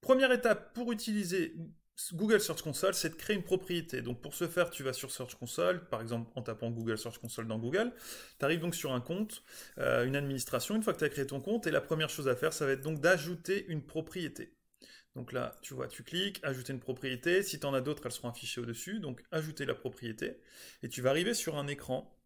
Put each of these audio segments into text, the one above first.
Première étape pour utiliser Google Search Console, c'est de créer une propriété. Donc pour ce faire, tu vas sur Search Console, par exemple en tapant Google Search Console dans Google. Tu arrives donc sur un compte, une administration, une fois que tu as créé ton compte, et la première chose à faire, ça va être donc d'ajouter une propriété. Donc là, tu vois, tu cliques, ajouter une propriété. Si tu en as d'autres, elles seront affichées au-dessus. Donc ajouter la propriété. Et tu vas arriver sur un écran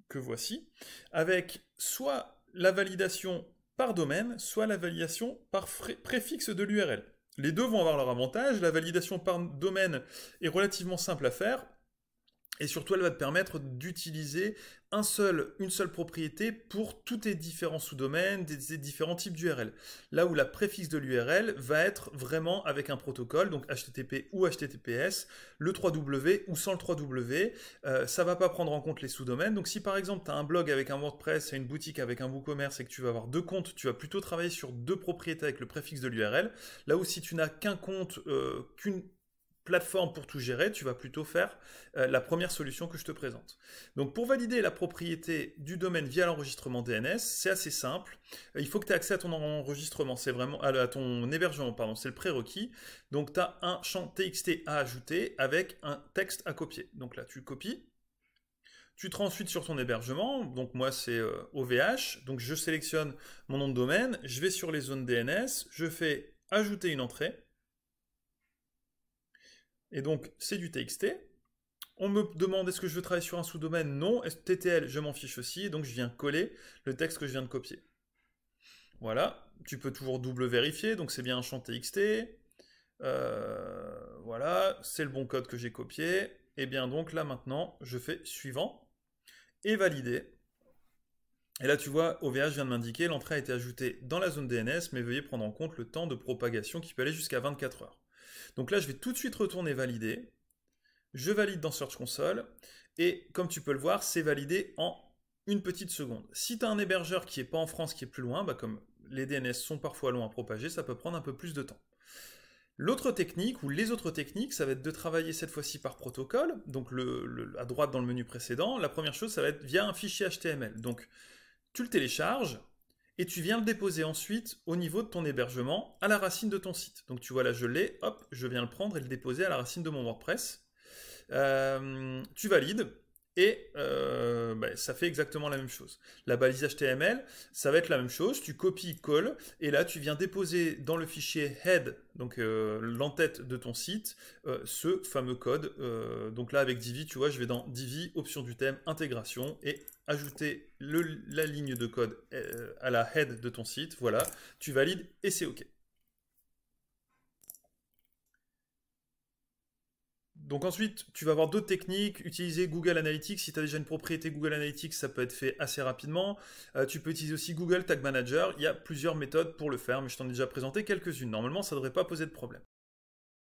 que voici, avec soit la validation par domaine, soit la validation par préfixe de l'URL. Les deux vont avoir leur avantage. La validation par domaine est relativement simple à faire. Et surtout, elle va te permettre d'utiliser une seule propriété pour tous tes différents sous-domaines, des différents types d'URL. Là où la préfixe de l'URL va être vraiment avec un protocole, donc HTTP ou HTTPS, le 3W ou sans le 3W. Ça ne va pas prendre en compte les sous-domaines. Donc si par exemple tu as un blog avec un WordPress et une boutique avec un WooCommerce et que tu vas avoir deux comptes, tu vas plutôt travailler sur deux propriétés avec le préfixe de l'URL. Là où si tu n'as qu'un compte, qu'une plateforme pour tout gérer, tu vas plutôt faire la première solution que je te présente. Donc pour valider la propriété du domaine via l'enregistrement DNS, c'est assez simple. Il faut que tu aies accès à ton enregistrement, c'est vraiment à ton hébergement, pardon, c'est le prérequis. Donc tu as un champ TXT à ajouter avec un texte à copier. Donc là tu copies. Tu te rends ensuite sur ton hébergement, donc moi c'est OVH, donc je sélectionne mon nom de domaine, je vais sur les zones DNS, je fais ajouter une entrée. Et donc, c'est du TXT. On me demande est-ce que je veux travailler sur un sous-domaine? Non. TTL, je m'en fiche aussi. Donc, je viens coller le texte que je viens de copier. Voilà. Tu peux toujours double vérifier. Donc, c'est bien un champ TXT. Voilà. C'est le bon code que j'ai copié. Et bien, donc, là, maintenant, je fais suivant et valider. Et là, tu vois, OVH vient de m'indiquer l'entrée a été ajoutée dans la zone DNS, mais veuillez prendre en compte le temps de propagation qui peut aller jusqu'à 24 heures. Donc là, je vais tout de suite retourner valider. Je valide dans Search Console. Et comme tu peux le voir, c'est validé en une petite seconde. Si tu as un hébergeur qui n'est pas en France, qui est plus loin, comme les DNS sont parfois longs à propager, ça peut prendre un peu plus de temps. L'autre technique, ou les autres techniques, ça va être de travailler cette fois-ci par protocole. Donc à droite dans le menu précédent, la première chose, ça va être via un fichier HTML. Donc tu le télécharges, et tu viens le déposer ensuite au niveau de ton hébergement à la racine de ton site. Donc tu vois là je l'ai, hop, je viens le prendre et le déposer à la racine de mon WordPress. Tu valides et ça fait exactement la même chose. La balise HTML, ça va être la même chose, tu copies, colles, et là tu viens déposer dans le fichier head, donc l'entête de ton site, ce fameux code. Donc là avec Divi, tu vois, je vais dans Divi, option du thème, intégration, et ajouter la ligne de code à la head de ton site, voilà, tu valides et c'est OK. Donc ensuite, tu vas avoir d'autres techniques, utiliser Google Analytics. Si tu as déjà une propriété Google Analytics, ça peut être fait assez rapidement. Tu peux utiliser aussi Google Tag Manager. Il y a plusieurs méthodes pour le faire, mais je t'en ai déjà présenté quelques-unes. Normalement, ça ne devrait pas poser de problème.